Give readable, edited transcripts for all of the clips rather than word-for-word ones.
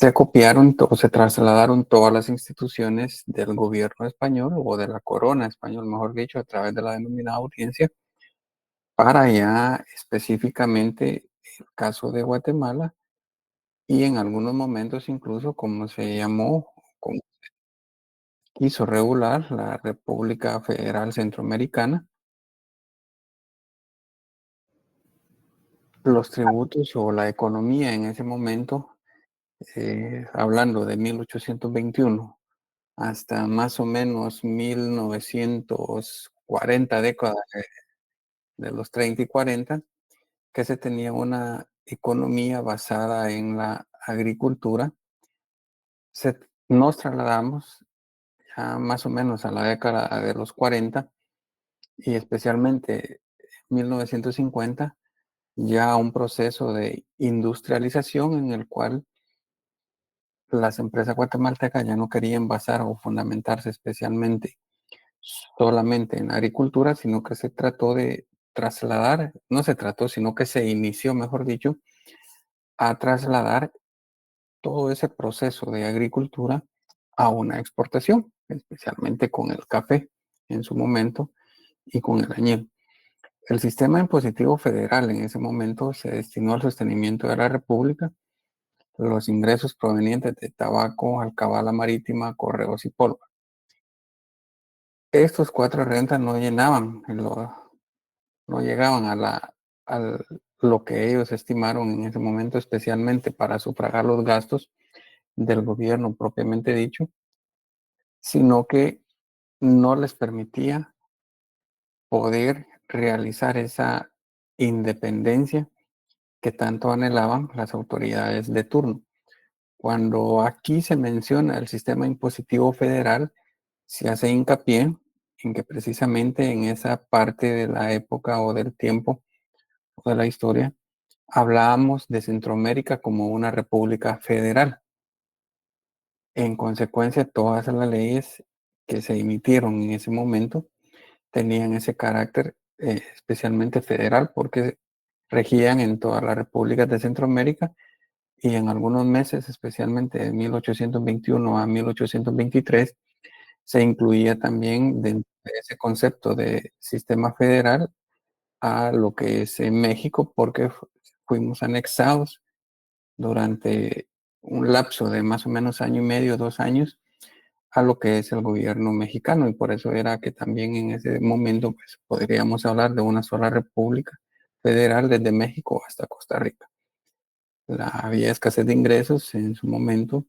Se copiaron o se trasladaron todas las instituciones del gobierno español o de la corona española, mejor dicho, a través de la denominada audiencia, para ya específicamente el caso de Guatemala y en algunos momentos incluso como se llamó, como quiso regular la República Federal Centroamericana, los tributos o la economía en ese momento, hablando de 1821 hasta más o menos 1940, década de los 30 y 40, que se tenía una economía basada en la agricultura. Nos trasladamos ya más o menos a la década de los 40 y especialmente 1950, ya un proceso de industrialización en el cual las empresas guatemaltecas ya no querían basar o fundamentarse especialmente solamente en agricultura, sino que se trató de trasladar, no se trató, sino que se inició, mejor dicho, a trasladar todo ese proceso de agricultura a una exportación, especialmente con el café en su momento y con el añil. El sistema impositivo federal en ese momento se destinó al sostenimiento de la República, los ingresos provenientes de tabaco, alcabala marítima, correos y polvo. Estos cuatro rentas no llenaban, no llegaban a lo que ellos estimaron en ese momento, especialmente para sufragar los gastos del gobierno propiamente dicho, sino que no les permitía poder realizar esa independencia que tanto anhelaban las autoridades de turno. Cuando aquí se menciona el sistema impositivo federal, se hace hincapié en que precisamente en esa parte de la época o del tiempo o de la historia, hablábamos de Centroamérica como una república federal. En consecuencia, todas las leyes que se emitieron en ese momento tenían ese carácter especialmente federal porque regían en todas las repúblicas de Centroamérica y en algunos meses, especialmente de 1821 a 1823, se incluía también dentro de ese concepto de sistema federal a lo que es en México porque fuimos anexados durante un lapso de más o menos año y medio, 2 años, a lo que es el gobierno mexicano y por eso era que también en ese momento pues, podríamos hablar de una sola república federal desde México hasta Costa Rica. Había escasez de ingresos en su momento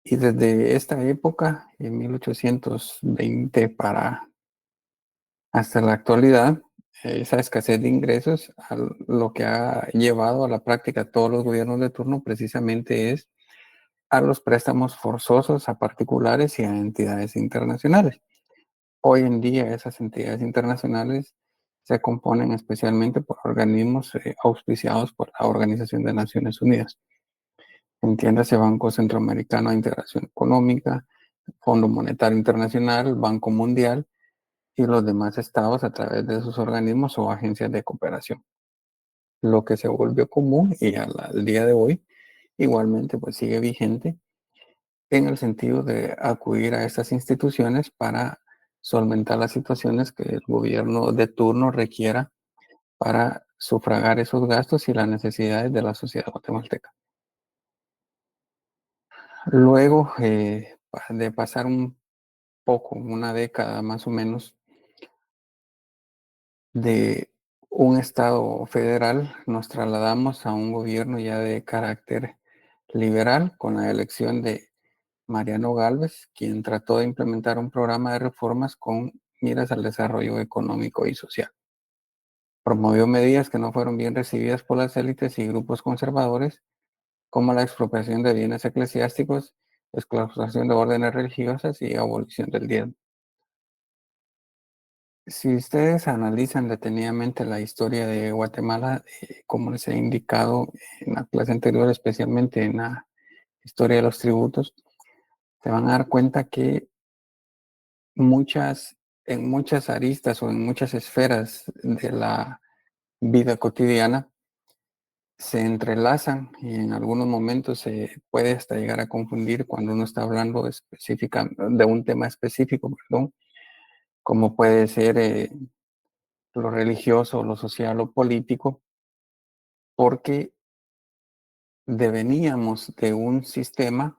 y desde esta época, en 1820 para hasta la actualidad, esa escasez de ingresos lo que ha llevado a la práctica todos los gobiernos de turno precisamente es a los préstamos forzosos a particulares y a entidades internacionales. Hoy en día esas entidades internacionales se componen especialmente por organismos auspiciados por la Organización de Naciones Unidas. Entiéndase Banco Centroamericano de Integración Económica, Fondo Monetario Internacional, Banco Mundial y los demás estados a través de sus organismos o agencias de cooperación. Lo que se volvió común y al día de hoy igualmente pues sigue vigente en el sentido de acudir a estas instituciones para solventar las situaciones que el gobierno de turno requiera para sufragar esos gastos y las necesidades de la sociedad guatemalteca. Luego de pasar un poco, una década más o menos, de un estado federal, nos trasladamos a un gobierno ya de carácter liberal con la elección de Mariano Gálvez, quien trató de implementar un programa de reformas con miras al desarrollo económico y social. Promovió medidas que no fueron bien recibidas por las élites y grupos conservadores, como la expropiación de bienes eclesiásticos, exclaustración de órdenes religiosas y abolición del diezmo. Si ustedes analizan detenidamente la historia de Guatemala, como les he indicado en la clase anterior, especialmente en la historia de los tributos, se van a dar cuenta que en muchas aristas o en muchas esferas de la vida cotidiana, se entrelazan y en algunos momentos se puede hasta llegar a confundir cuando uno está hablando específica de un tema específico, perdón, como puede ser lo religioso, lo social o político, porque deveníamos de un sistema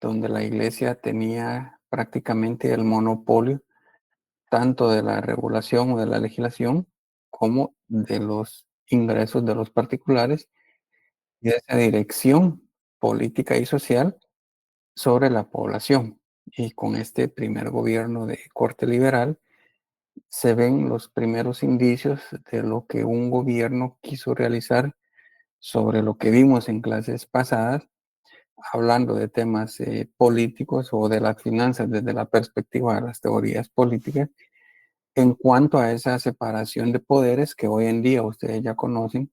donde la iglesia tenía prácticamente el monopolio tanto de la regulación o de la legislación como de los ingresos de los particulares y de esa dirección política y social sobre la población. Y con este primer gobierno de corte liberal se ven los primeros indicios de lo que un gobierno quiso realizar sobre lo que vimos en clases pasadas, hablando de temas políticos o de las finanzas desde la perspectiva de las teorías políticas, en cuanto a esa separación de poderes que hoy en día ustedes ya conocen,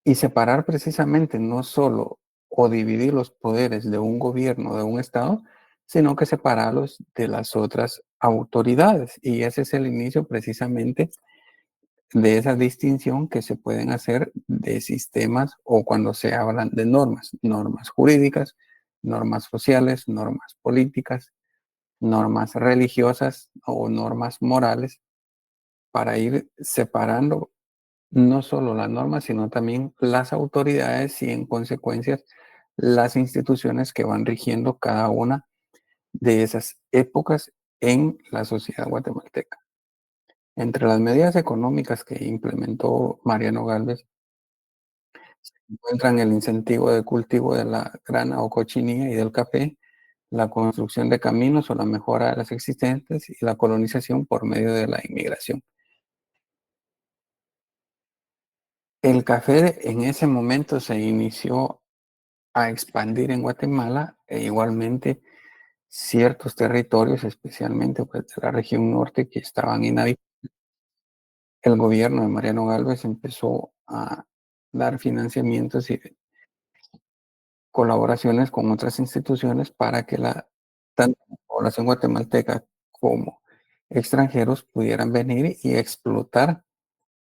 y separar precisamente no solo o dividir los poderes de un gobierno, de un Estado, sino que separarlos de las otras autoridades. Y ese es el inicio precisamente de esa distinción que se pueden hacer de sistemas o cuando se hablan de normas, normas jurídicas, normas sociales, normas políticas, normas religiosas o normas morales, para ir separando no solo las normas, sino también las autoridades y en consecuencias las instituciones que van rigiendo cada una de esas épocas en la sociedad guatemalteca. Entre las medidas económicas que implementó Mariano Gálvez encuentran el incentivo de cultivo de la grana o cochinilla y del café, la construcción de caminos o la mejora de las existentes y la colonización por medio de la inmigración. El café en ese momento se inició a expandir en Guatemala e igualmente ciertos territorios, especialmente pues, de la región norte que estaban inhabitados. El gobierno de Mariano Gálvez empezó a dar financiamientos y colaboraciones con otras instituciones para que tanto la población guatemalteca como extranjeros pudieran venir y explotar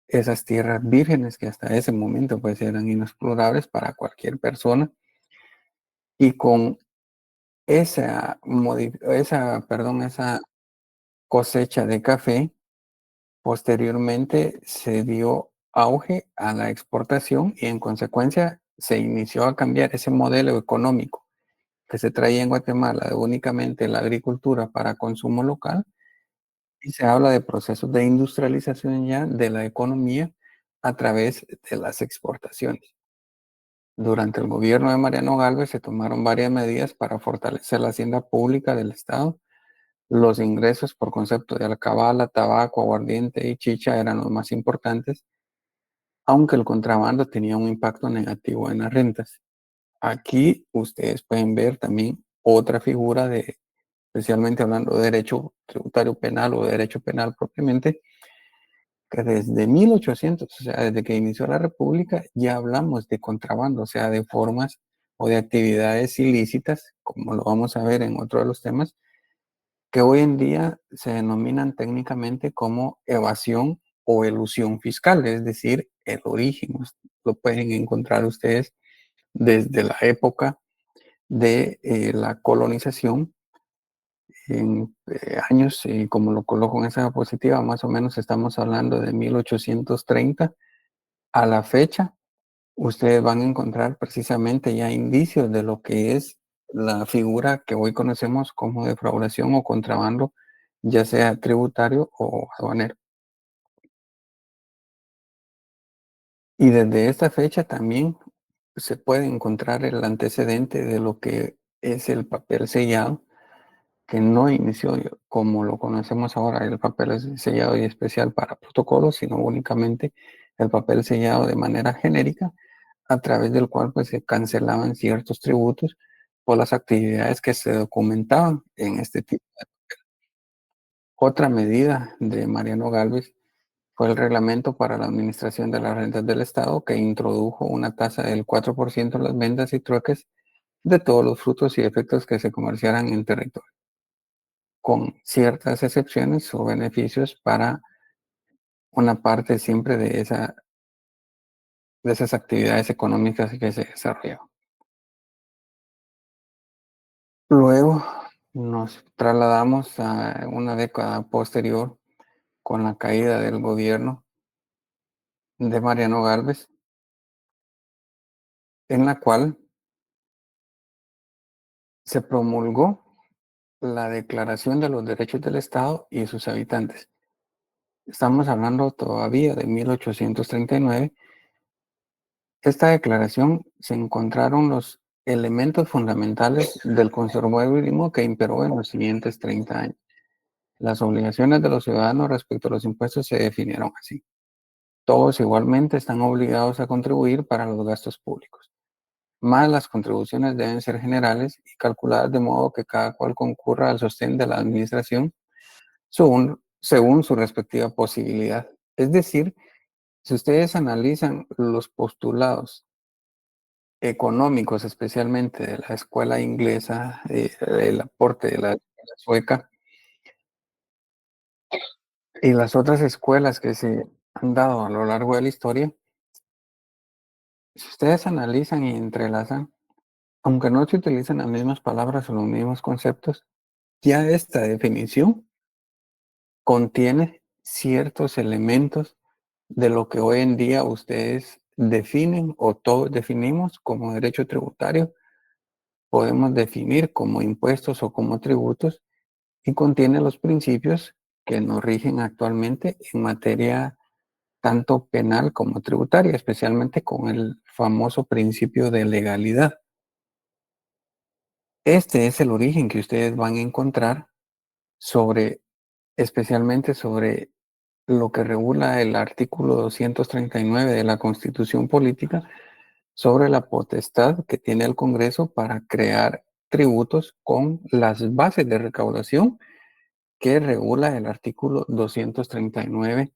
esas tierras vírgenes que hasta ese momento pues eran inexplorables para cualquier persona y con esa cosecha de café, posteriormente se dio auge a la exportación y en consecuencia se inició a cambiar ese modelo económico que se traía en Guatemala de únicamente la agricultura para consumo local y se habla de procesos de industrialización ya de la economía a través de las exportaciones. Durante el gobierno de Mariano Gálvez se tomaron varias medidas para fortalecer la hacienda pública del Estado. Los ingresos por concepto de alcabala, tabaco, aguardiente y chicha eran los más importantes, aunque el contrabando tenía un impacto negativo en las rentas. Aquí ustedes pueden ver también otra figura de, especialmente hablando de derecho tributario penal o de derecho penal propiamente, que desde 1800, o sea, desde que inició la República, ya hablamos de contrabando, o sea, de formas o de actividades ilícitas, como lo vamos a ver en otro de los temas, que hoy en día se denominan técnicamente como evasión o elusión fiscal, es decir, el origen. Lo pueden encontrar ustedes desde la época de la colonización en años, como lo coloco en esa diapositiva, más o menos estamos hablando de 1830 a la fecha. Ustedes van a encontrar precisamente ya indicios de lo que es la figura que hoy conocemos como defraudación o contrabando, ya sea tributario o aduanero. Y desde esta fecha también se puede encontrar el antecedente de lo que es el papel sellado, que no inició como lo conocemos ahora, el papel sellado y especial para protocolos, sino únicamente el papel sellado de manera genérica a través del cual pues se cancelaban ciertos tributos por las actividades que se documentaban en este tipo. Otra medida de Mariano Gálvez fue el reglamento para la administración de las rentas del Estado que introdujo una tasa del 4% en las ventas y trueques de todos los frutos y efectos que se comerciaran en territorio, con ciertas excepciones o beneficios para una parte siempre de esa de esas actividades económicas que se desarrollaban. Luego nos trasladamos a una década posterior con la caída del gobierno de Mariano Gálvez, en la cual se promulgó la Declaración de los Derechos del Estado y sus habitantes. Estamos hablando todavía de 1839. Esta declaración se encontraron los elementos fundamentales del conservadurismo que imperó en los siguientes 30 años. Las obligaciones de los ciudadanos respecto a los impuestos se definieron así. Todos igualmente están obligados a contribuir para los gastos públicos, más las contribuciones deben ser generales y calculadas de modo que cada cual concurra al sostén de la administración según su respectiva posibilidad. Es decir, si ustedes analizan los postulados económicos, especialmente de la escuela inglesa, el aporte de la escuela sueca y las otras escuelas que se han dado a lo largo de la historia, si ustedes analizan y entrelazan, aunque no se utilizan las mismas palabras o los mismos conceptos, ya esta definición contiene ciertos elementos de lo que hoy en día ustedes definen o todos definimos como derecho tributario, podemos definir como impuestos o como tributos y contiene los principios que nos rigen actualmente en materia tanto penal como tributaria, especialmente con el famoso principio de legalidad. Este es el origen que ustedes van a encontrar sobre, especialmente sobre lo que regula el artículo 239 de la Constitución Política sobre la potestad que tiene el Congreso para crear tributos con las bases de recaudación que regula el artículo 239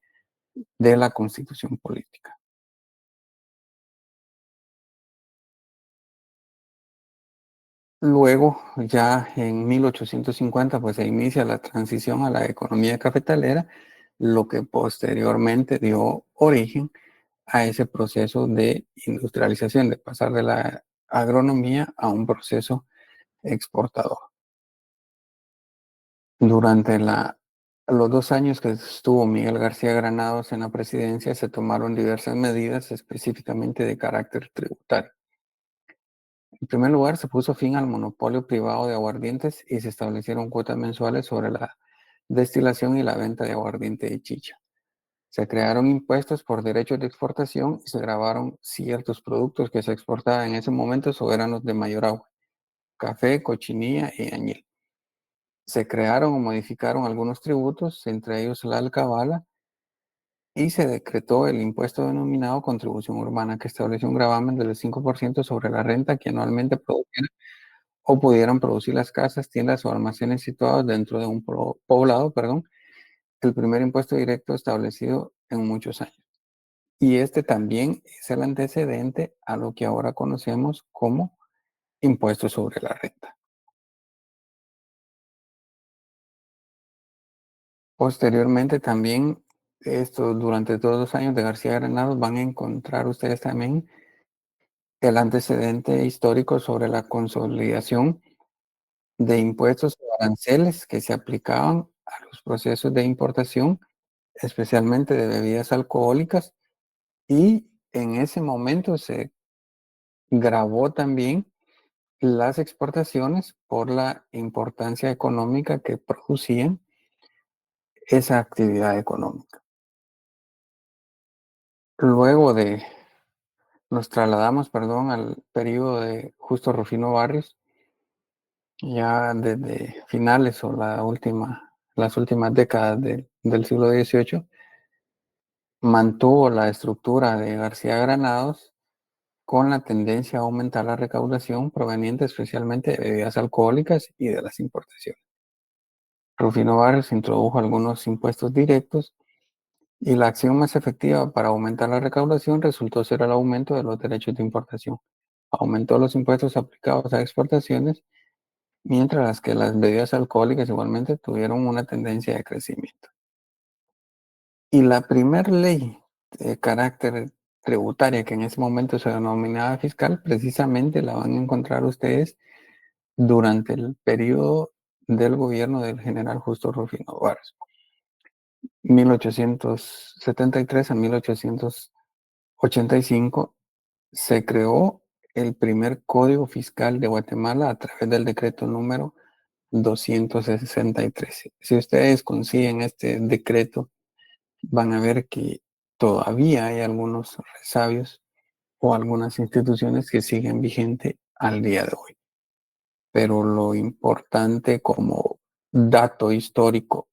de la Constitución Política. Luego, ya en 1850, pues se inicia la transición a la economía cafetalera, lo que posteriormente dio origen a ese proceso de industrialización, de pasar de la agronomía a un proceso exportador. Durante los 2 años que estuvo Miguel García Granados en la presidencia, se tomaron diversas medidas específicamente de carácter tributario. En primer lugar, se puso fin al monopolio privado de aguardientes y se establecieron cuotas mensuales sobre la destilación y la venta de aguardiente y chicha. Se crearon impuestos por derechos de exportación y se gravaron ciertos productos que se exportaban en ese momento soberanos de mayor agua: café, cochinilla y añil. Se crearon o modificaron algunos tributos, entre ellos la alcabala, y se decretó el impuesto denominado contribución urbana, que estableció un gravamen del 5% sobre la renta que anualmente produjeran o pudieran producir las casas, tiendas o almacenes situados dentro de un poblado, el primer impuesto directo establecido en muchos años. Y este también es el antecedente a lo que ahora conocemos como impuesto sobre la renta. Posteriormente también, durante todos los años de García Granados, van a encontrar ustedes también el antecedente histórico sobre la consolidación de impuestos o aranceles que se aplicaban a los procesos de importación, especialmente de bebidas alcohólicas, y en ese momento se gravó también las exportaciones por la importancia económica que producían esa actividad económica. Luego nos trasladamos, al periodo de Justo Rufino Barrios, ya desde finales o las últimas décadas del siglo XVIII, mantuvo la estructura de García Granados con la tendencia a aumentar la recaudación proveniente especialmente de bebidas alcohólicas y de las importaciones. Rufino Barrios introdujo algunos impuestos directos y la acción más efectiva para aumentar la recaudación resultó ser el aumento de los derechos de importación. Aumentó los impuestos aplicados a exportaciones, mientras que las bebidas alcohólicas igualmente tuvieron una tendencia de crecimiento. Y la primera ley de carácter tributaria, que en ese momento se denominaba fiscal, precisamente la van a encontrar ustedes durante el periodo del gobierno del general Justo Rufino Suárez, 1873 a 1885, se creó el primer código fiscal de Guatemala a través del decreto número 263. Si ustedes consiguen este decreto, van a ver que todavía hay algunos resabios o algunas instituciones que siguen vigente al día de hoy. Pero lo importante como dato histórico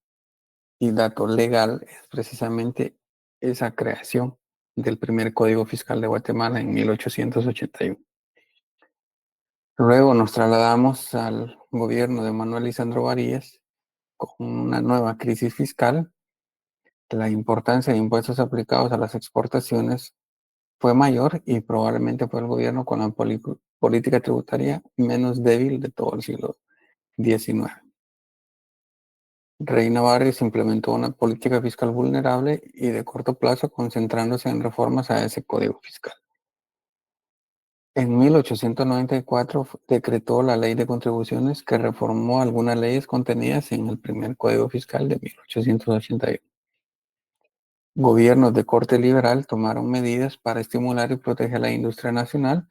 y dato legal es precisamente esa creación del primer Código Fiscal de Guatemala en 1881. Luego nos trasladamos al gobierno de Manuel Lisandro Varillas con una nueva crisis fiscal. La importancia de impuestos aplicados a las exportaciones fue mayor y probablemente fue el gobierno con la política tributaria menos débil de todo el siglo XIX. Reina Barrios implementó una política fiscal vulnerable y de corto plazo, concentrándose en reformas a ese código fiscal. En 1894 decretó la Ley de Contribuciones que reformó algunas leyes contenidas en el primer Código Fiscal de 1881. Gobiernos de corte liberal tomaron medidas para estimular y proteger la industria nacional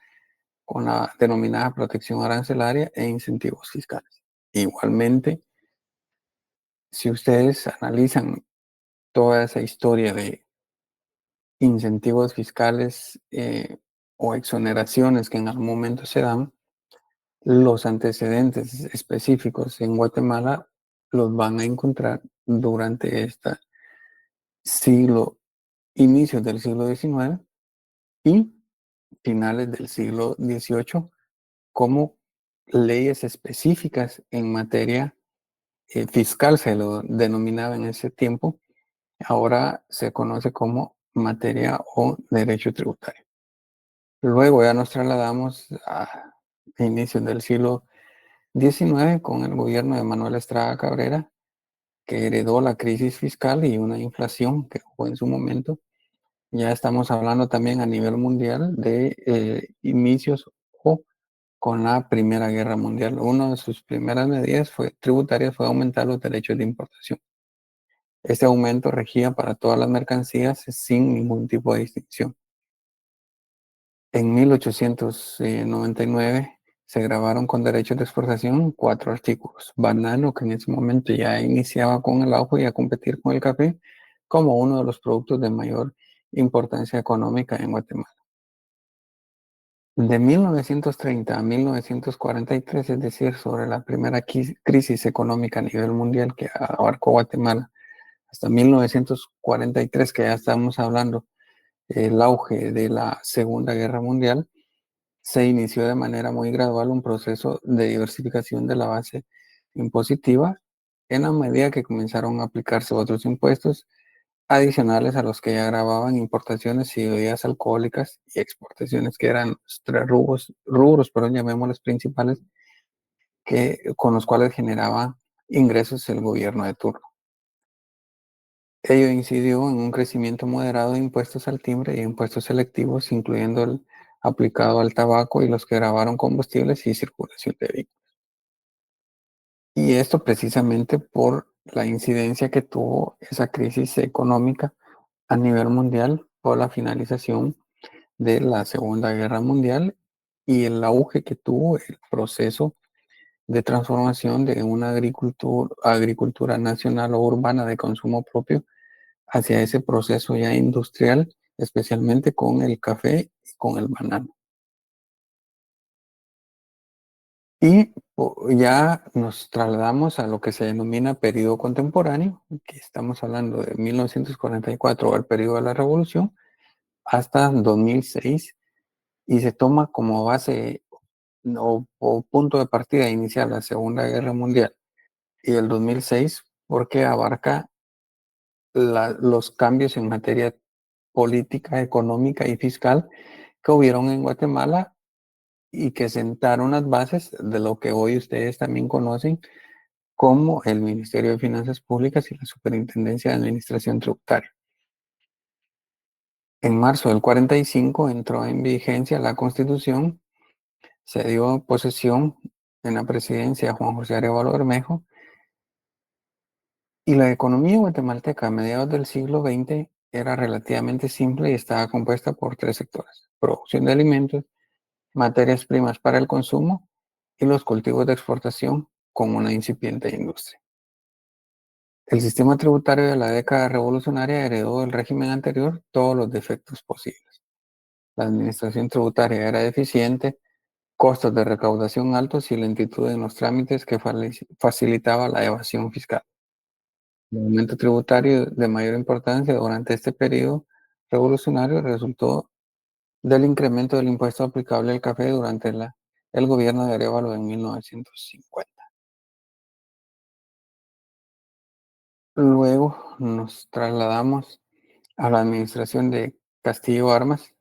con la denominada protección arancelaria e incentivos fiscales. Igualmente, si ustedes analizan toda esa historia de incentivos fiscales o exoneraciones que en algún momento se dan, los antecedentes específicos en Guatemala los van a encontrar durante este siglo, inicios del siglo XIX y finales del siglo XVIII, como leyes específicas en materia fiscal, se lo denominaba en ese tiempo, ahora se conoce como materia o derecho tributario. Luego ya nos trasladamos a inicios del siglo XIX con el gobierno de Manuel Estrada Cabrera, que heredó la crisis fiscal y una inflación que hubo en su momento. Ya estamos hablando también a nivel mundial de inicios o con la Primera Guerra Mundial. Una de sus primeras medidas tributarias fue aumentar los derechos de importación. Este aumento regía para todas las mercancías sin ningún tipo de distinción. En 1899 se grabaron con derechos de exportación 4 artículos. Banano, que en ese momento ya iniciaba con el auge y a competir con el café como uno de los productos de mayor importancia económica en Guatemala. De 1930 a 1943, es decir, sobre la primera crisis económica a nivel mundial que abarcó Guatemala, hasta 1943, que ya estamos hablando el auge de la Segunda Guerra Mundial, se inició de manera muy gradual un proceso de diversificación de la base impositiva en la medida que comenzaron a aplicarse otros impuestos adicionales a los que ya grababan importaciones y bebidas alcohólicas y exportaciones, que eran los 3 rubros, pero llamémoslos principales, con los cuales generaba ingresos el gobierno de turno. Ello incidió en un crecimiento moderado de impuestos al timbre y impuestos selectivos, incluyendo el aplicado al tabaco y los que grabaron combustibles y circulación de vehículos. Y esto precisamente por la incidencia que tuvo esa crisis económica a nivel mundial por la finalización de la Segunda Guerra Mundial y el auge que tuvo el proceso de transformación de una agricultura nacional o urbana de consumo propio hacia ese proceso ya industrial, especialmente con el café y con el banano. Y ya nos trasladamos a lo que se denomina periodo contemporáneo, que estamos hablando de 1944, el periodo de la Revolución, hasta 2006, y se toma como base o punto de partida inicial la Segunda Guerra Mundial y el 2006, porque abarca los cambios en materia política, económica y fiscal que hubieron en Guatemala y que sentaron las bases de lo que hoy ustedes también conocen como el Ministerio de Finanzas Públicas y la Superintendencia de Administración Tributaria. En marzo del 45 entró en vigencia la Constitución, se dio posesión en la presidencia a Juan José Arevalo Bermejo y la economía guatemalteca a mediados del siglo XX era relativamente simple y estaba compuesta por tres sectores: producción de alimentos, materias primas para el consumo y los cultivos de exportación con una incipiente industria. El sistema tributario de la década revolucionaria heredó del régimen anterior todos los defectos posibles. La administración tributaria era deficiente, costos de recaudación altos y lentitud en los trámites que facilitaba la evasión fiscal. El aumento tributario de mayor importancia durante este periodo revolucionario resultó del incremento del impuesto aplicable al café durante el gobierno de Arévalo en 1950. Luego nos trasladamos a la administración de Castillo Armas,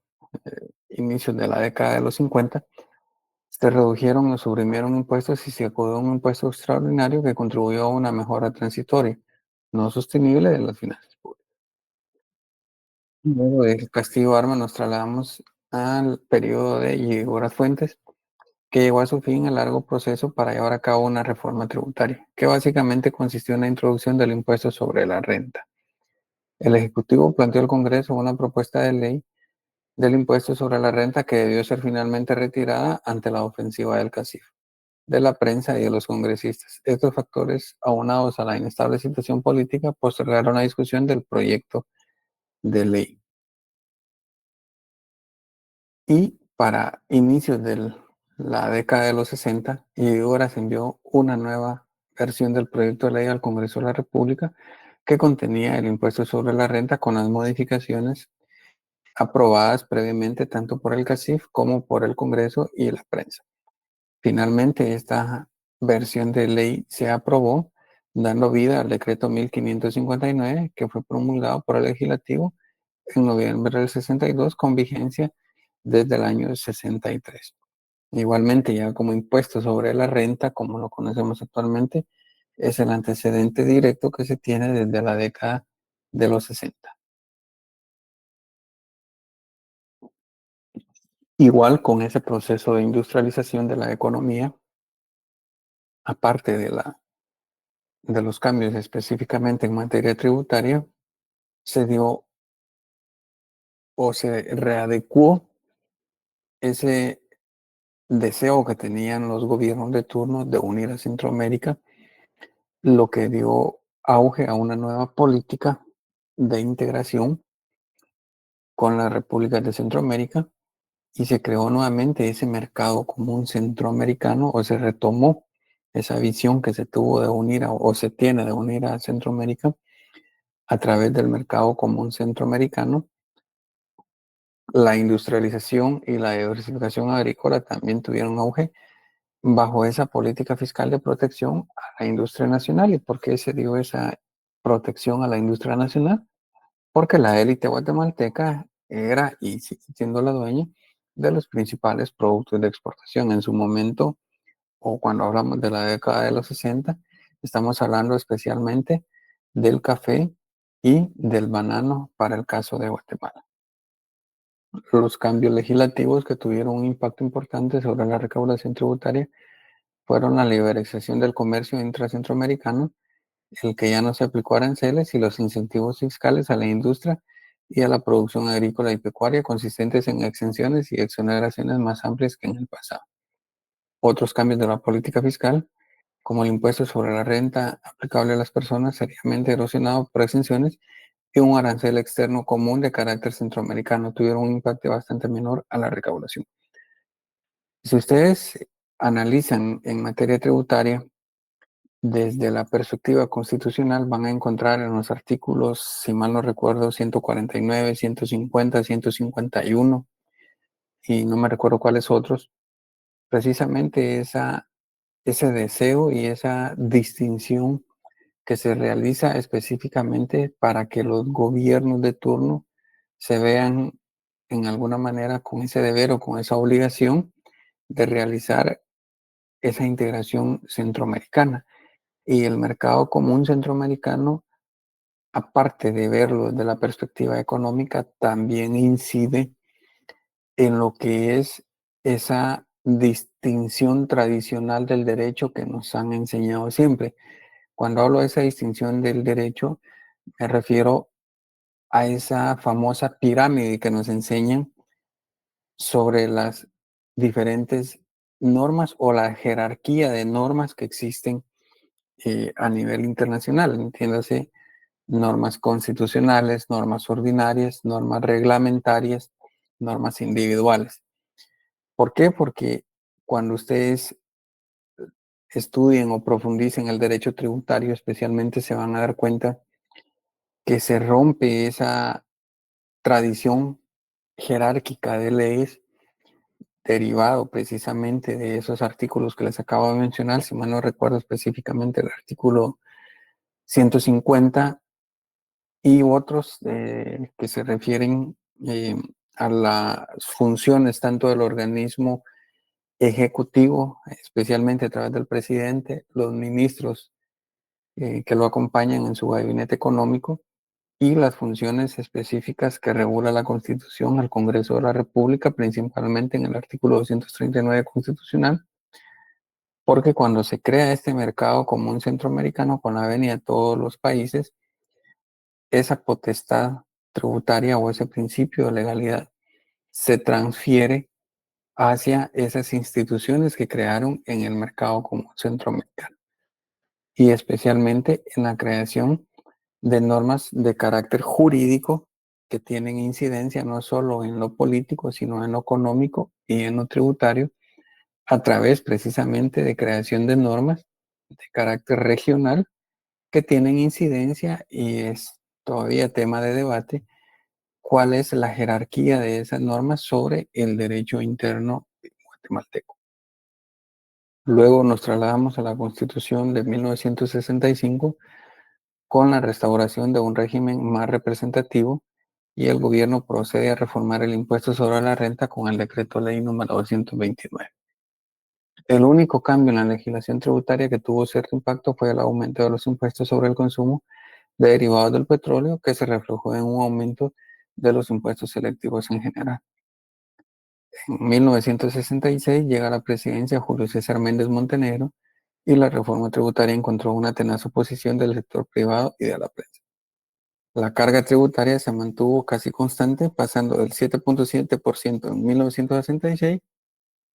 inicios de la década de los 50. Se redujeron o suprimieron impuestos y se acordó un impuesto extraordinario que contribuyó a una mejora transitoria, no sostenible de las finanzas públicas. Luego del Castillo Armas nos trasladamos al periodo de Llegoras Fuentes, que llegó a su fin el largo proceso para llevar a cabo una reforma tributaria, que básicamente consistió en la introducción del impuesto sobre la renta. El Ejecutivo planteó al Congreso una propuesta de ley del impuesto sobre la renta que debió ser finalmente retirada ante la ofensiva del CACIF, de la prensa y de los congresistas. Estos factores, aunados a la inestable situación política, postergaron la discusión del proyecto de ley. Y para inicios de la década de los 60, Llegoras envió una nueva versión del proyecto de ley al Congreso de la República que contenía el impuesto sobre la renta con las modificaciones aprobadas previamente tanto por el CACIF como por el Congreso y la prensa. Finalmente, esta versión de ley se aprobó, dando vida al decreto 1559, que fue promulgado por el legislativo en noviembre del 62, con vigencia desde el año 63. Igualmente, ya como impuesto sobre la renta, como lo conocemos actualmente, es el antecedente directo que se tiene desde la década de los 60. Igual con ese proceso de industrialización de la economía, aparte de los cambios específicamente en materia tributaria, se dio o se readecuó ese deseo que tenían los gobiernos de turno de unir a Centroamérica, lo que dio auge a una nueva política de integración con las repúblicas de Centroamérica y se creó nuevamente ese mercado común centroamericano o se retomó esa visión que se tuvo de unir o se tiene de unir a Centroamérica a través del mercado común centroamericano. La industrialización y la diversificación agrícola también tuvieron auge bajo esa política fiscal de protección a la industria nacional. ¿Y por qué se dio esa protección a la industria nacional? Porque la élite guatemalteca era y sigue siendo la dueña de los principales productos de exportación. En su momento, o cuando hablamos de la década de los 60, estamos hablando especialmente del café y del banano para el caso de Guatemala. Los cambios legislativos que tuvieron un impacto importante sobre la recaudación tributaria fueron la liberalización del comercio intracentroamericano, el que ya no se aplicó aranceles y los incentivos fiscales a la industria y a la producción agrícola y pecuaria consistentes en exenciones y exoneraciones más amplias que en el pasado. Otros cambios de la política fiscal, como el impuesto sobre la renta aplicable a las personas, seriamente erosionado por exenciones y un arancel externo común de carácter centroamericano, tuvieron un impacto bastante menor a la recaudación. Si ustedes analizan en materia tributaria, desde la perspectiva constitucional van a encontrar en los artículos, si mal no recuerdo, 149, 150, 151 y no me recuerdo cuáles otros, precisamente ese deseo y esa distinción que se realiza específicamente para que los gobiernos de turno se vean en alguna manera con ese deber o con esa obligación de realizar esa integración centroamericana. Y el mercado común centroamericano aparte de verlo desde la perspectiva económica, también incide en lo que es esa distinción tradicional del derecho que nos han enseñado siempre. Cuando hablo de esa distinción del derecho, me refiero a esa famosa pirámide que nos enseñan sobre las diferentes normas o la jerarquía de normas que existen a nivel internacional, entiéndase, normas constitucionales, normas ordinarias, normas reglamentarias, normas individuales. ¿Por qué? Porque cuando ustedes estudien o profundicen el derecho tributario, especialmente se van a dar cuenta que se rompe esa tradición jerárquica de leyes derivado precisamente de esos artículos que les acabo de mencionar, si mal no recuerdo específicamente el artículo 150 y otros que se refieren a las funciones tanto del organismo ejecutivo, especialmente a través del presidente, los ministros que lo acompañan en su gabinete económico y las funciones específicas que regula la Constitución al Congreso de la República, principalmente en el artículo 239 constitucional, porque cuando se crea este mercado común centroamericano con la venia de todos los países, esa potestad tributaria o ese principio de legalidad se transfiere hacia esas instituciones que crearon en el mercado común centroamericano y especialmente en la creación de normas de carácter jurídico que tienen incidencia no solo en lo político, sino en lo económico y en lo tributario, a través precisamente de creación de normas de carácter regional que tienen incidencia y es todavía tema de debate cuál es la jerarquía de esas normas sobre el derecho interno guatemalteco. Luego nos trasladamos a la Constitución de 1965 con la restauración de un régimen más representativo y el gobierno procede a reformar el impuesto sobre la renta con el decreto ley número 229. El único cambio en la legislación tributaria que tuvo cierto impacto fue el aumento de los impuestos sobre el consumo de derivados del petróleo, que se reflejó en un aumento de los impuestos selectivos en general. En 1966 llega a la presidencia Julio César Méndez Montenegro y la reforma tributaria encontró una tenaz oposición del sector privado y de la prensa. La carga tributaria se mantuvo casi constante, pasando del 7.7% en 1966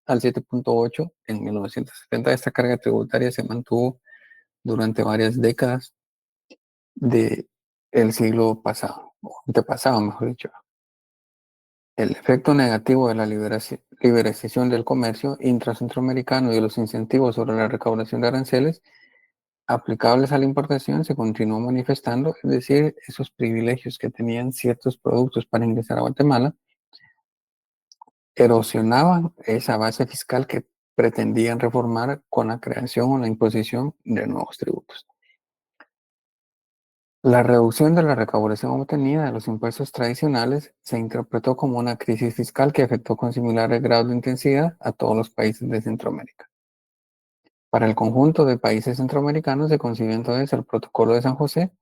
al 7.8% en 1970. Esta carga tributaria se mantuvo durante varias décadas del siglo pasado, o antepasado, mejor dicho. El efecto negativo de la liberalización del comercio intracentroamericano y de los incentivos sobre la recaudación de aranceles aplicables a la importación se continuó manifestando, es decir, esos privilegios que tenían ciertos productos para ingresar a Guatemala erosionaban esa base fiscal que pretendían reformar con la creación o la imposición de nuevos tributos. La reducción de la recaudación obtenida de los impuestos tradicionales se interpretó como una crisis fiscal que afectó con similares grados de intensidad a todos los países de Centroamérica. Para el conjunto de países centroamericanos se concibió entonces el Protocolo de San José,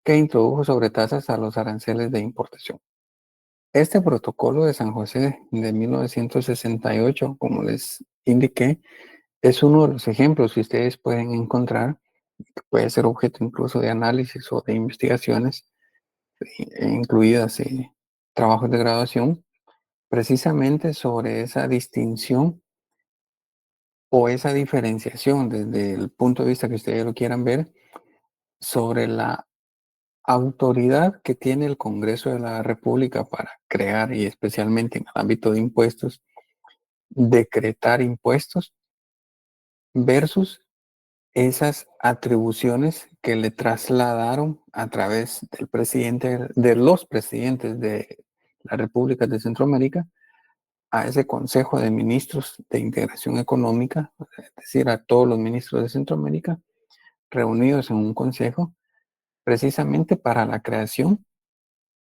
que introdujo sobretasas a los aranceles de importación. Este Protocolo de San José de 1968, como les indiqué, es uno de los ejemplos que ustedes pueden encontrar, que puede ser objeto incluso de análisis o de investigaciones, incluidas trabajos de graduación, precisamente sobre esa distinción o esa diferenciación desde el punto de vista que ustedes lo quieran ver sobre la autoridad que tiene el Congreso de la República para crear y especialmente en el ámbito de impuestos, decretar impuestos versus esas atribuciones que le trasladaron a través del presidente, de los presidentes de la República de Centroamérica a ese Consejo de Ministros de Integración Económica, es decir, a todos los ministros de Centroamérica reunidos en un consejo precisamente para la creación,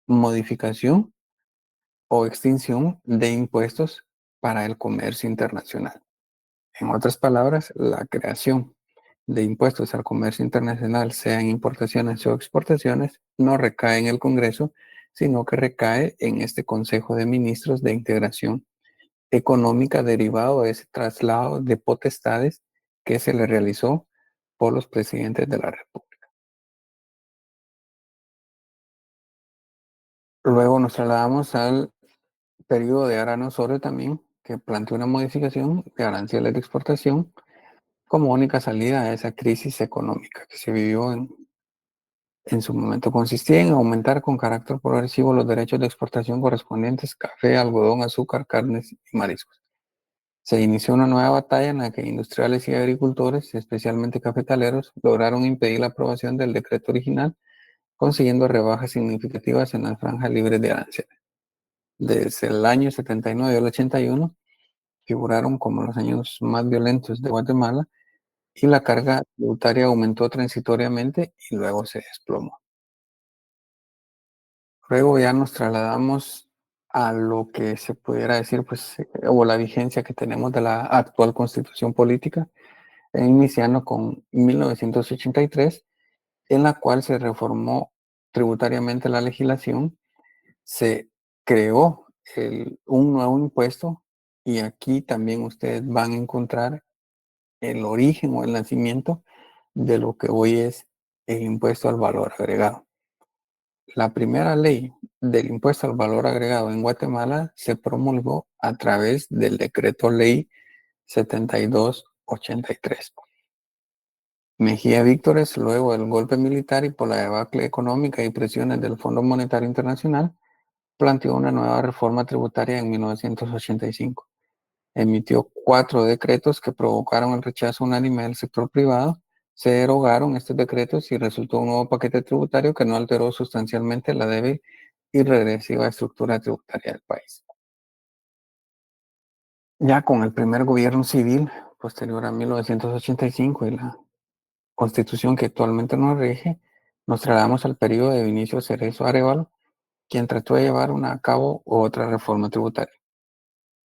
modificación o extinción de impuestos para el comercio internacional. En otras palabras, la creación de impuestos al comercio internacional, sean importaciones o exportaciones, no recae en el Congreso, sino que recae en este Consejo de Ministros de Integración Económica derivado de ese traslado de potestades que se le realizó por los presidentes de la República. Luego nos trasladamos al periodo de Arana Osorio también, que planteó una modificación de aranceles de exportación como única salida a esa crisis económica que se vivió en su momento. Consistía en aumentar con carácter progresivo los derechos de exportación correspondientes a café, algodón, azúcar, carnes y mariscos. Se inició una nueva batalla en la que industriales y agricultores, especialmente cafetaleros, lograron impedir la aprobación del decreto original, consiguiendo rebajas significativas en las franjas libres de aranceles. Desde el año 79 al 81 figuraron como los años más violentos de Guatemala y la carga tributaria aumentó transitoriamente y luego se desplomó. Luego ya nos trasladamos a lo que se pudiera decir, pues, o la vigencia que tenemos de la actual constitución política, iniciando con 1983, en la cual se reformó tributariamente la legislación, se creó un nuevo impuesto y aquí también ustedes van a encontrar el origen o el nacimiento de lo que hoy es el impuesto al valor agregado. La primera ley del impuesto al valor agregado en Guatemala se promulgó a través del decreto ley 7283. Mejía Víctores, luego del golpe militar y por la debacle económica y presiones del Fondo Monetario Internacional, planteó una nueva reforma tributaria en 1985. Emitió 4 decretos que provocaron el rechazo unánime del sector privado. Se derogaron estos decretos y resultó un nuevo paquete tributario que no alteró sustancialmente la débil y regresiva estructura tributaria del país. Ya con el primer gobierno civil, posterior a 1985 y la constitución que actualmente nos rige, nos trasladamos al periodo de Vinicio Cerezo Arévalo, quien trató de llevar a cabo otra reforma tributaria.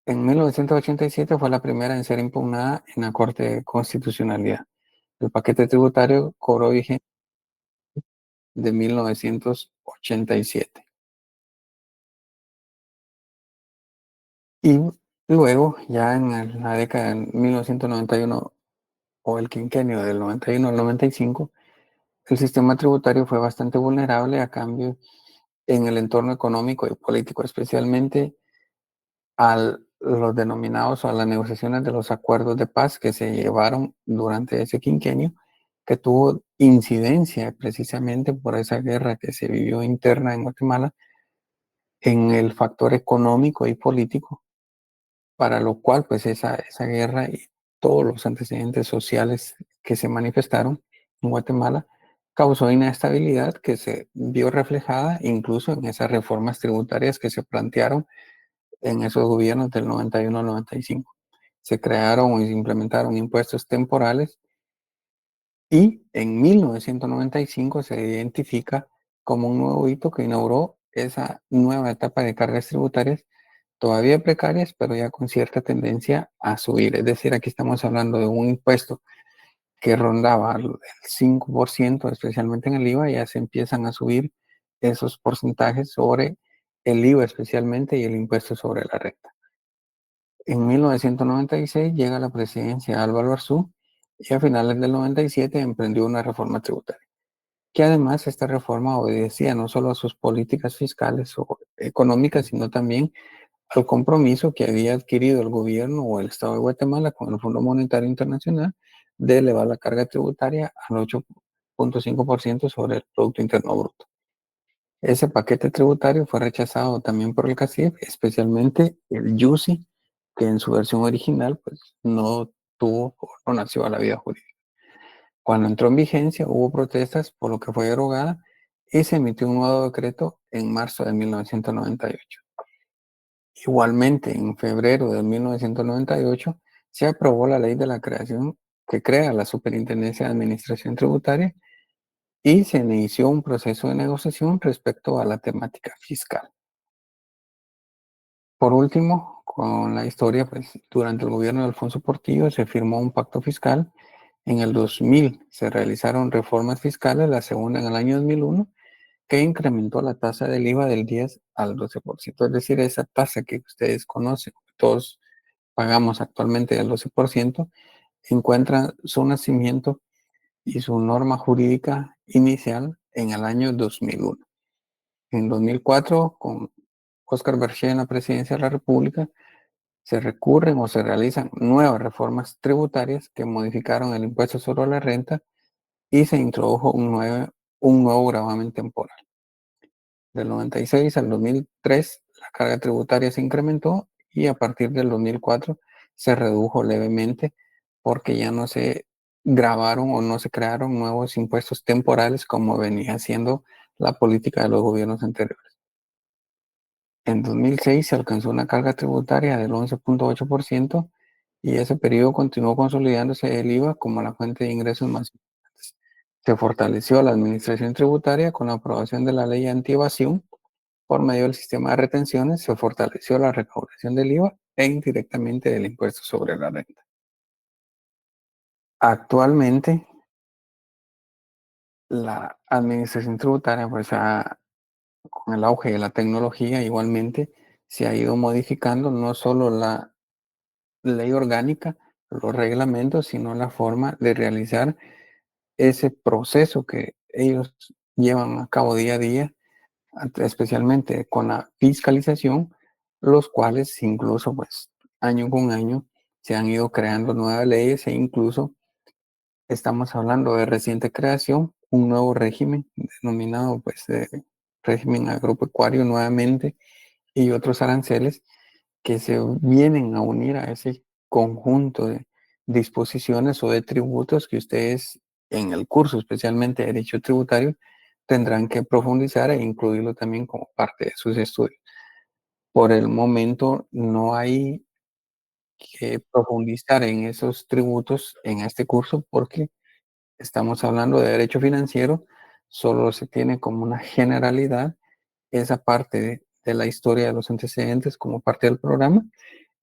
En 1987 fue la primera en ser impugnada en la Corte de Constitucionalidad. El paquete tributario cobró vigencia de 1987. Y luego, ya en la década de 1991 o el quinquenio del 91 al 95, el sistema tributario fue bastante vulnerable a cambios en el entorno económico y político, especialmente a los denominados o a las negociaciones de los acuerdos de paz que se llevaron durante ese quinquenio, que tuvo incidencia precisamente por esa guerra que se vivió interna en Guatemala en el factor económico y político, para lo cual pues esa guerra y todos los antecedentes sociales que se manifestaron en Guatemala causó inestabilidad que se vio reflejada incluso en esas reformas tributarias que se plantearon en esos gobiernos del 91 al 95. Se crearon y se implementaron impuestos temporales y en 1995 se identifica como un nuevo hito que inauguró esa nueva etapa de cargas tributarias, todavía precarias, pero ya con cierta tendencia a subir. Es decir, aquí estamos hablando de un impuesto que rondaba el 5%, especialmente en el IVA, ya se empiezan a subir esos porcentajes sobre el IVA especialmente y el impuesto sobre la renta. En 1996 llega a la presidencia Álvaro Arzú y a finales del 97 emprendió una reforma tributaria, que además esta reforma obedecía no solo a sus políticas fiscales o económicas, sino también al compromiso que había adquirido el gobierno o el Estado de Guatemala con el Fondo Monetario Internacional de elevar la carga tributaria al 8.5% sobre el Producto Interno Bruto. Ese paquete tributario fue rechazado también por el CACIF, especialmente el YUSI, que en su versión original pues, no tuvo o no nació a la vida jurídica. Cuando entró en vigencia hubo protestas por lo que fue derogada y se emitió un nuevo decreto en marzo de 1998. Igualmente, en febrero de 1998 se aprobó la ley de la creación que crea la Superintendencia de Administración Tributaria y se inició un proceso de negociación respecto a la temática fiscal. Por último, con la historia, pues durante el gobierno de Alfonso Portillo se firmó un pacto fiscal. En el 2000 se realizaron reformas fiscales, la segunda en el año 2001, que incrementó la tasa del IVA del 10 al 12%. Es decir, esa tasa que ustedes conocen, todos pagamos actualmente del 12%, encuentra su nacimiento y su norma jurídica inicial en el año 2001. En 2004, con Óscar Berchel en la presidencia de la República, se recurren o se realizan nuevas reformas tributarias que modificaron el impuesto sobre la renta y se introdujo un nuevo gravamen temporal. Del 96 al 2003, la carga tributaria se incrementó y a partir del 2004 se redujo levemente porque ya no se grabaron o no se crearon nuevos impuestos temporales como venía siendo la política de los gobiernos anteriores. En 2006 se alcanzó una carga tributaria del 11.8% y ese periodo continuó consolidándose el IVA como la fuente de ingresos más importante. Se fortaleció la administración tributaria con la aprobación de la ley anti-evasión. Por medio del sistema de retenciones se fortaleció la recaudación del IVA e indirectamente del impuesto sobre la renta. Actualmente, la administración tributaria, pues, con el auge de la tecnología, igualmente se ha ido modificando no solo la ley orgánica, los reglamentos, sino la forma de realizar ese proceso que ellos llevan a cabo día a día, especialmente con la fiscalización, los cuales incluso pues año con año se han ido creando nuevas leyes e incluso estamos hablando de reciente creación, un nuevo régimen denominado pues régimen agropecuario nuevamente y otros aranceles que se vienen a unir a ese conjunto de disposiciones o de tributos que ustedes en el curso, especialmente de Derecho Tributario, tendrán que profundizar e incluirlo también como parte de sus estudios. Por el momento no hay que profundizar en esos tributos en este curso porque estamos hablando de derecho financiero, solo se tiene como una generalidad esa parte de la historia de los antecedentes como parte del programa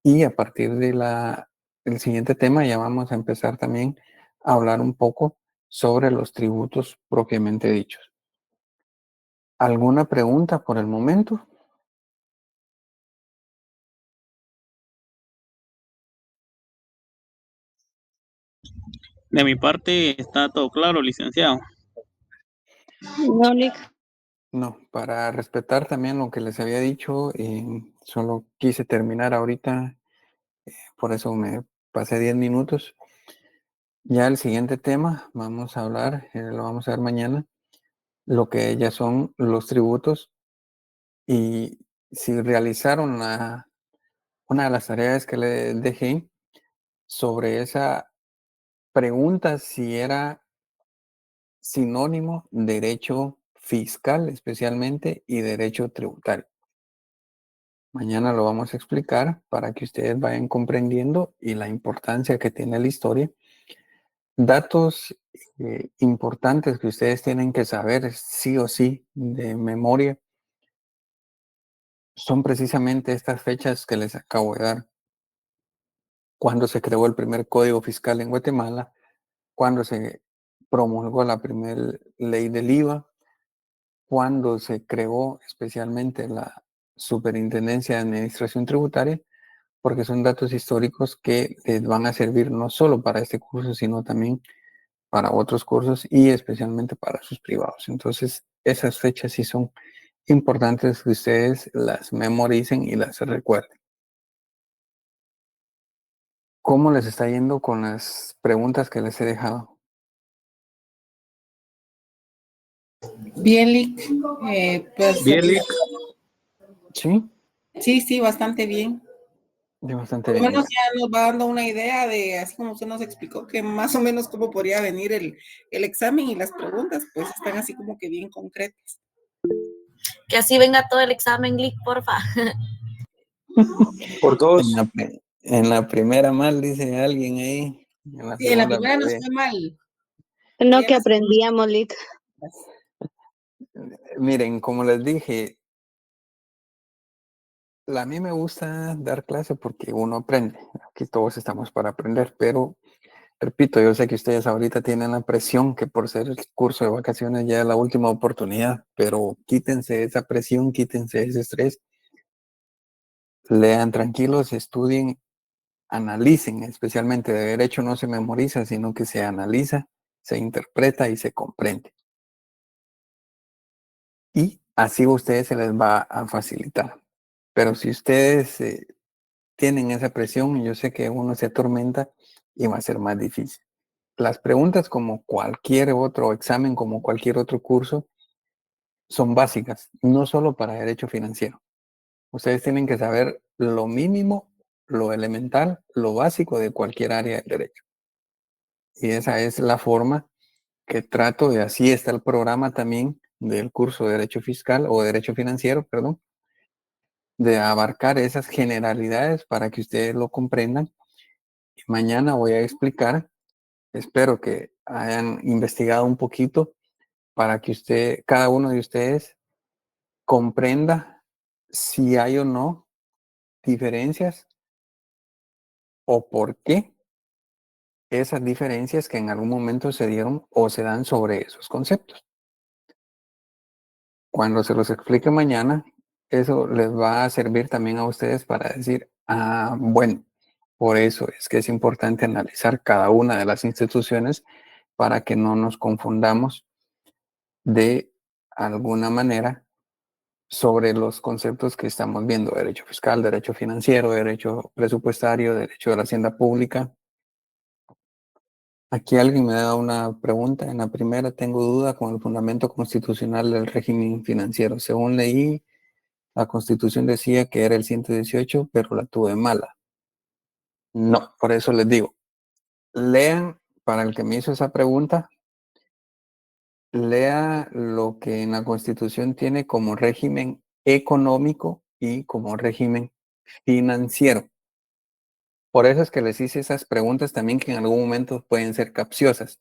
y a partir del siguiente tema ya vamos a empezar también a hablar un poco sobre los tributos propiamente dichos. ¿Alguna pregunta por el momento? De mi parte está todo claro, licenciado. No, Lick. No, para respetar también lo que les había dicho, solo quise terminar ahorita, por eso me pasé 10 minutos. Ya el siguiente tema, vamos a hablar, lo vamos a ver mañana, lo que ya son los tributos y si realizaron una de las tareas que le dejé sobre esa pregunta si era sinónimo derecho fiscal especialmente y derecho tributario. Mañana lo vamos a explicar para que ustedes vayan comprendiendo y la importancia que tiene la historia. Datos importantes que ustedes tienen que saber sí o sí de memoria son precisamente estas fechas que les acabo de dar. Cuando se creó el primer código fiscal en Guatemala, cuando se promulgó la primera ley del IVA, cuando se creó especialmente la Superintendencia de Administración Tributaria, porque son datos históricos que les van a servir no solo para este curso, sino también para otros cursos y especialmente para sus privados. Entonces, esas fechas sí son importantes que ustedes las memoricen y las recuerden. ¿Cómo les está yendo con las preguntas que les he dejado? Bien, Lick. Pues Bien, Lick. Sí, sí, bastante bien. bastante Por lo bien. menos ya nos va dando una idea de, así como usted nos explicó, que más o menos cómo podría venir el examen y las preguntas, pues están así como que bien concretas. Que así venga todo el examen, Lick, porfa. Por En dos. en la primera mal, dice alguien ahí. En la Sí, en la segunda primera muy nos bien. fue mal. No, Ya que la aprendíamos, Lick. Miren, como les dije, a mí me gusta dar clase porque uno aprende. Aquí todos estamos para aprender, pero Repito, yo sé que ustedes ahorita tienen la presión que por ser el curso de vacaciones ya es la última oportunidad, pero quítense esa presión, quítense ese estrés, lean tranquilos, estudien, analicen, especialmente de derecho no se memoriza, sino que se analiza, se interpreta y se comprende. Y así a ustedes se les va a facilitar. Pero si ustedes tienen esa presión, yo sé que uno se atormenta y va a ser más difícil. Las preguntas, como cualquier otro examen, como cualquier otro curso, son básicas, no solo para derecho financiero. Ustedes tienen que saber lo mínimo, lo elemental, lo básico de cualquier área del derecho. Y esa es la forma que trato de, así está el programa también del curso de Derecho Fiscal o Derecho Financiero, perdón, de abarcar esas generalidades para que ustedes lo comprendan. Y mañana voy a explicar, espero que hayan investigado un poquito para que cada uno de ustedes comprenda si hay o no diferencias o por qué esas diferencias que en algún momento se dieron o se dan sobre esos conceptos. Cuando se los explique mañana, eso les va a servir también a ustedes para decir, bueno, por eso es que es importante analizar cada una de las instituciones para que no nos confundamos de alguna manera sobre los conceptos que estamos viendo: derecho fiscal, derecho financiero, derecho presupuestario, derecho de la hacienda pública. Aquí alguien me da una pregunta. En la primera, tengo duda con el fundamento constitucional del régimen financiero. Según leí, la Constitución decía que era el 118, pero la tuve mala. No, por eso les digo, lean, para el que me hizo esa pregunta, lea lo que en la Constitución tiene como régimen económico y como régimen financiero. Por eso es que les hice esas preguntas también, que en algún momento pueden ser capciosas.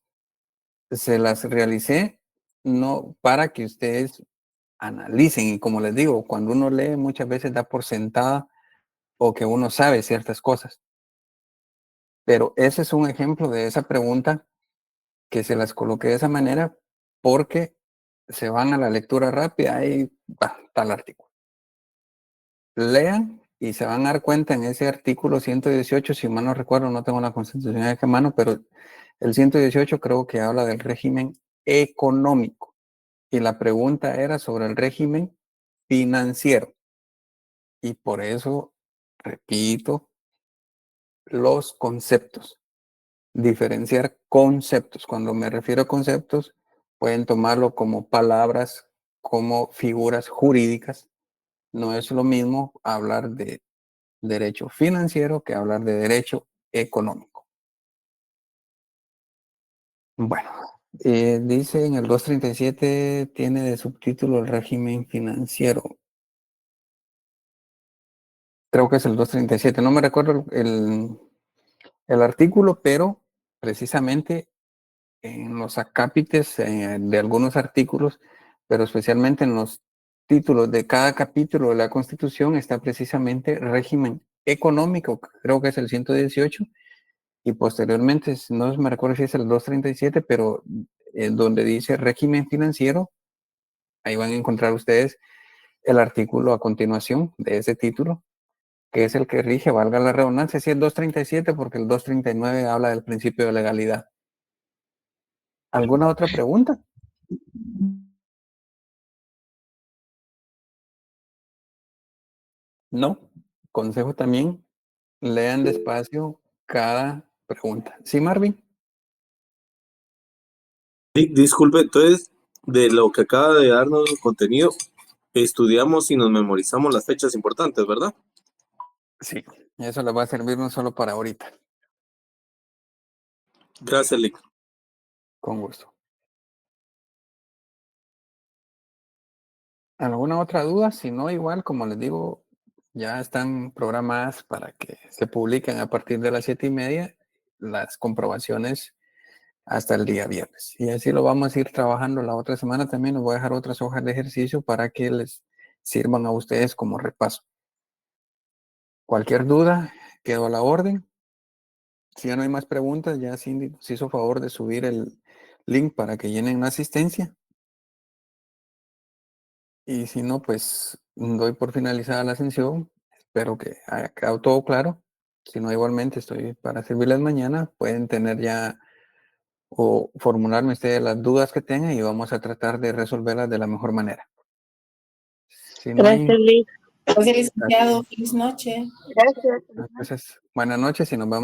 Se las realicé no para que ustedes analicen, y como les digo, cuando uno lee muchas veces da por sentada o que uno sabe ciertas cosas. Pero ese es un ejemplo de esa pregunta que se las coloqué de esa manera porque se van a la lectura rápida y va, tal artículo. Lean y se van a dar cuenta en ese artículo 118, si mal no recuerdo, no tengo la Constitución de qué mano, pero el 118 creo que habla del régimen económico y la pregunta era sobre el régimen financiero. Y por eso, repito, los conceptos. Diferenciar conceptos. Cuando me refiero a conceptos, pueden tomarlo como palabras, como figuras jurídicas. No es lo mismo hablar de derecho financiero que hablar de derecho económico. Bueno, dice en el 237 tiene de subtítulo el régimen financiero. Creo que es el 237. No me recuerdo el artículo, pero precisamente en los acápites de algunos artículos, pero especialmente en los títulos de cada capítulo de la Constitución está precisamente régimen económico, creo que es el 118, y posteriormente, no me recuerdo si es el 237, pero donde dice régimen financiero, ahí van a encontrar ustedes el artículo a continuación de ese título, que es el que rige, valga la redundancia, si es el 237, porque el 239 habla del principio de legalidad. ¿Alguna otra pregunta? No. Consejo también, lean despacio cada pregunta. ¿Sí, Marvin? Sí, disculpe, entonces, de lo que acaba de darnos el contenido, estudiamos y nos memorizamos las fechas importantes, ¿verdad? Sí. Eso les va a servir no solo para ahorita. Gracias, Lick. Con gusto. ¿Alguna otra duda? Si no, igual, como les digo, ya están programadas para que se publiquen a partir de las 7:30 las comprobaciones hasta el día viernes. Y así lo vamos a ir trabajando la otra semana. También les voy a dejar otras hojas de ejercicio para que les sirvan a ustedes como repaso. Cualquier duda, quedo a la orden. Si ya no hay más preguntas, ya Cindy nos hizo favor de subir el link para que llenen la asistencia. Y si no, pues doy por finalizada la sesión. Espero que haya quedado todo claro. Si no, igualmente estoy para servirles mañana. Pueden tener ya o formularme ustedes las dudas que tengan y vamos a tratar de resolverlas de la mejor manera. Si no hay, Gracias, Liz. Gracias, licenciado. Feliz noche. Gracias. entonces, buenas noches y nos vemos.